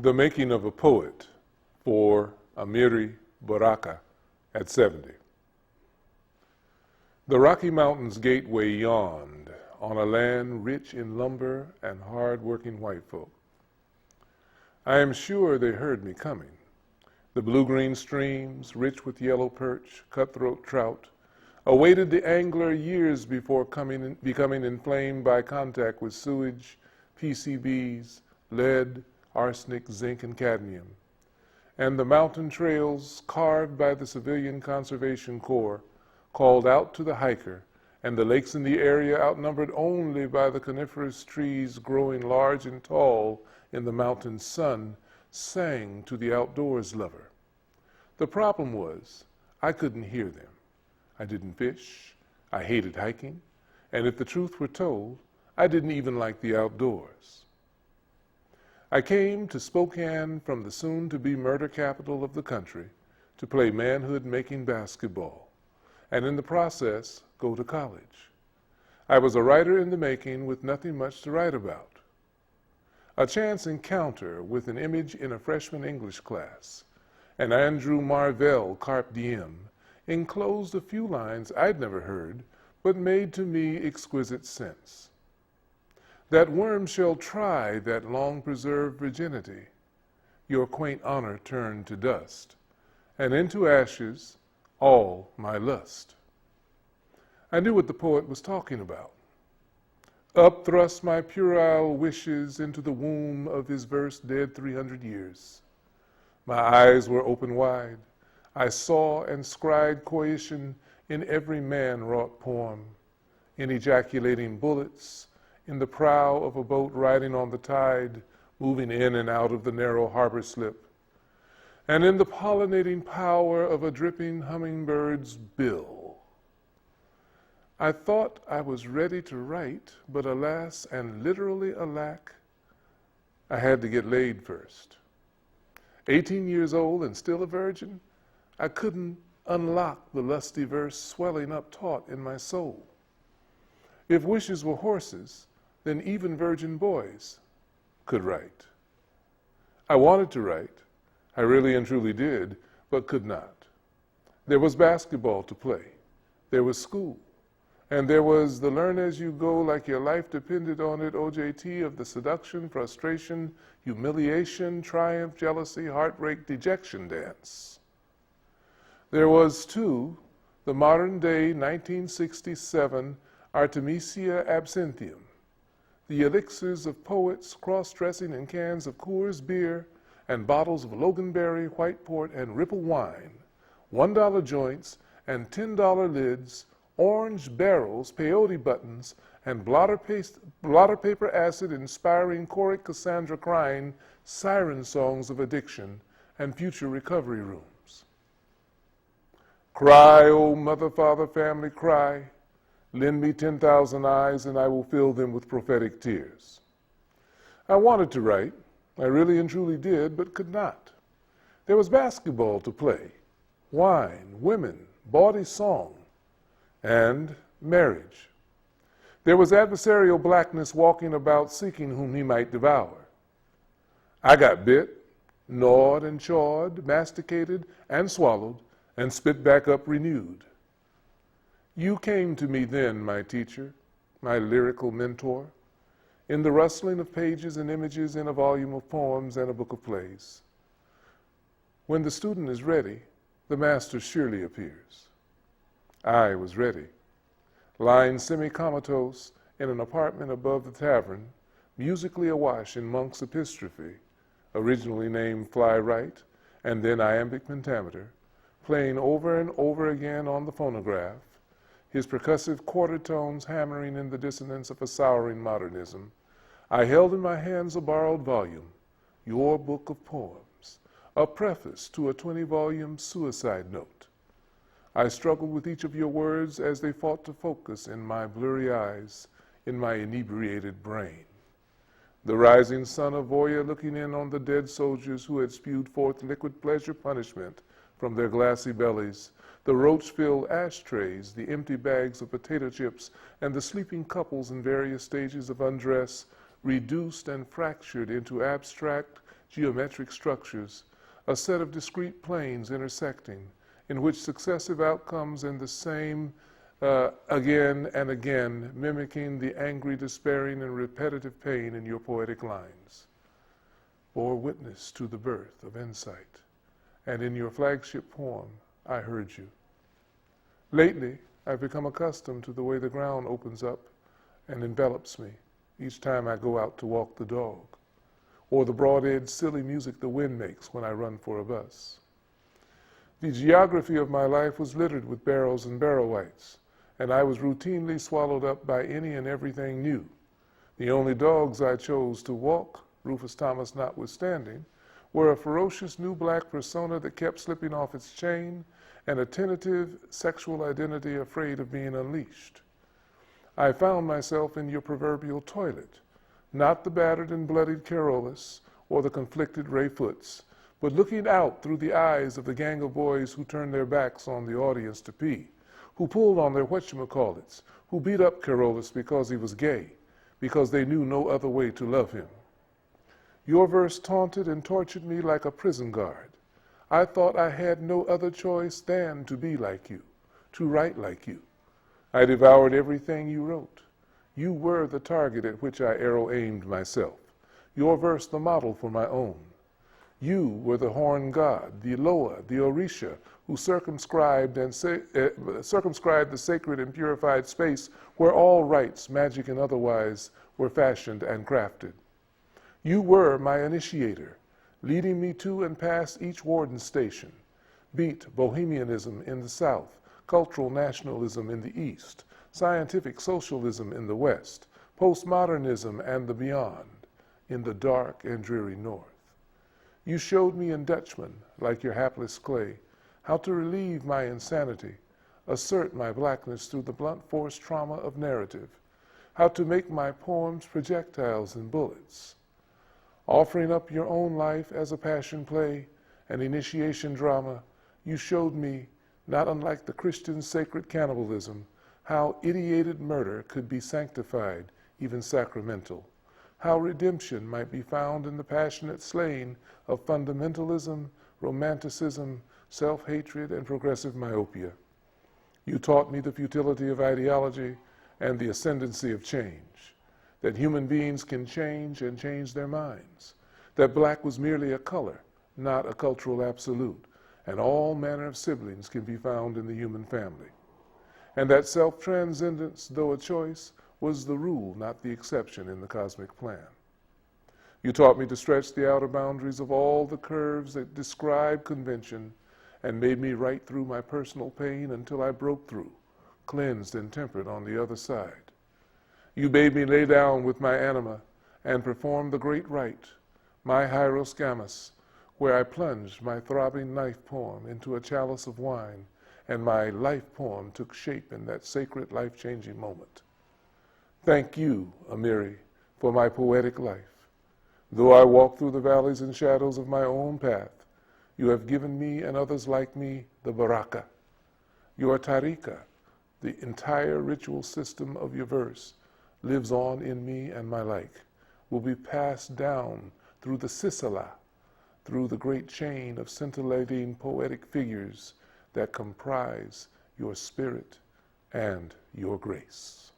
The Making of a Poet for Amiri, Baraka at 70. The Rocky Mountains gateway yawned on a land rich in lumber and hard-working white folk. I am sure they heard me coming. The blue-green streams, rich with yellow perch, cutthroat trout, awaited the angler years before becoming inflamed by contact with sewage, PCBs, lead, arsenic, zinc, and cadmium. And the mountain trails carved by the Civilian Conservation Corps called out to the hiker, and the lakes in the area outnumbered only by the coniferous trees growing large and tall in the mountain sun, sang to the outdoors lover. The problem was, I couldn't hear them. I didn't fish, I hated hiking, and if the truth were told, I didn't even like the outdoors. I came to Spokane from the soon-to-be murder capital of the country to play manhood-making basketball, and in the process, go to college. I was a writer in the making with nothing much to write about. A chance encounter with an image in a freshman English class, and Andrew Marvell carpe diem, enclosed a few lines I'd never heard, but made to me exquisite sense. That worm shall try that long-preserved virginity, your quaint honor turned to dust, and into ashes all my lust. I knew what the poet was talking about. Up thrust my puerile wishes into the womb of his verse dead 300 years. My eyes were open wide. I saw and scried coition in every man-wrought poem, in ejaculating bullets, in the prow of a boat riding on the tide, moving in and out of the narrow harbor slip, and in the pollinating power of a dripping hummingbird's bill. I thought I was ready to write, but alas, and literally alack, I had to get laid first. 18 years old and still a virgin, I couldn't unlock the lusty verse swelling up taut in my soul. If wishes were horses, then even virgin boys could write. I wanted to write, I really and truly did, but could not. There was basketball to play, there was school, and there was the learn as you go like your life depended on it OJT of the seduction, frustration, humiliation, triumph, jealousy, heartbreak, dejection dance. There was, too, the modern-day 1967 Artemisia absinthium, the elixirs of poets cross-dressing in cans of Coors beer and bottles of Loganberry, white port, and Ripple wine, $1 joints and $10 lids, orange barrels, peyote buttons, and blotter paper acid inspiring choric Cassandra crying siren songs of addiction and future recovery rooms. Cry, O mother, father, family, cry. Lend me 10,000 eyes and I will fill them with prophetic tears. I wanted to write, I really and truly did, but could not. There was basketball to play, wine, women, bawdy song, and marriage. There was adversarial blackness walking about seeking whom he might devour. I got bit, gnawed and chawed, masticated and swallowed, and spit back up renewed. You came to me then, my teacher, my lyrical mentor, in the rustling of pages and images in a volume of poems and a book of plays. When the student is ready, the master surely appears. I was ready, lying semi-comatose in an apartment above the tavern, musically awash in Monk's epistrophe, originally named Fly Right, and then iambic pentameter, playing over and over again on the phonograph, his percussive quarter tones hammering in the dissonance of a souring modernism. I held in my hands a borrowed volume, your book of poems, a preface to a 20-volume suicide note. I struggled with each of your words as they fought to focus in my blurry eyes, in my inebriated brain. The rising sun of Voya looking in on the dead soldiers who had spewed forth liquid pleasure punishment from their glassy bellies, the roach-filled ashtrays, the empty bags of potato chips, and the sleeping couples in various stages of undress, reduced and fractured into abstract, geometric structures, a set of discrete planes intersecting, in which successive outcomes in the same again and again, mimicking the angry, despairing, and repetitive pain in your poetic lines, bore witness to the birth of insight. And in your flagship poem, I heard you. Lately, I've become accustomed to the way the ground opens up and envelops me each time I go out to walk the dog, or the broad-edged, silly music the wind makes when I run for a bus. The geography of my life was littered with barrels and barrel whites, and I was routinely swallowed up by any and everything new. The only dogs I chose to walk, Rufus Thomas notwithstanding, were a ferocious new black persona that kept slipping off its chain and a tentative sexual identity afraid of being unleashed. I found myself in your proverbial toilet, not the battered and bloodied Carolus or the conflicted Ray Foots, but looking out through the eyes of the gang of boys who turned their backs on the audience to pee, who pulled on their whatchamacallits, who beat up Carolus because he was gay, because they knew no other way to love him. Your verse taunted and tortured me like a prison guard. I thought I had no other choice than to be like you, to write like you. I devoured everything you wrote. You were the target at which I arrow-aimed myself, your verse the model for my own. You were the horn god, the Loa, the Orisha, who circumscribed the sacred and purified space where all rites, magic and otherwise, were fashioned and crafted. You were my initiator, leading me to and past each warden station, beat bohemianism in the South, cultural nationalism in the East, scientific socialism in the West, postmodernism and the beyond in the dark and dreary North. You showed me in Dutchman, like your hapless clay, how to relieve my insanity, assert my blackness through the blunt force trauma of narrative, how to make my poems projectiles and bullets. Offering up your own life as a passion play, an initiation drama, you showed me, not unlike the Christian sacred cannibalism, how ideated murder could be sanctified, even sacramental, how redemption might be found in the passionate slaying of fundamentalism, romanticism, self-hatred, and progressive myopia. You taught me the futility of ideology and the ascendancy of change, that human beings can change and change their minds, that black was merely a color, not a cultural absolute, and all manner of siblings can be found in the human family, and that self-transcendence, though a choice, was the rule, not the exception in the cosmic plan. You taught me to stretch the outer boundaries of all the curves that describe convention and made me write through my personal pain until I broke through, cleansed and tempered on the other side. You bade me lay down with my anima and perform the great rite, my hieroscamus, where I plunged my throbbing knife poem into a chalice of wine, and my life poem took shape in that sacred life-changing moment. Thank you, Amiri, for my poetic life. Though I walk through the valleys and shadows of my own path, you have given me and others like me the Baraka. Your tarika, the entire ritual system of your verse, lives on in me, and my like will be passed down through the Sisala, through the great chain of scintillating poetic figures that comprise your spirit and your grace.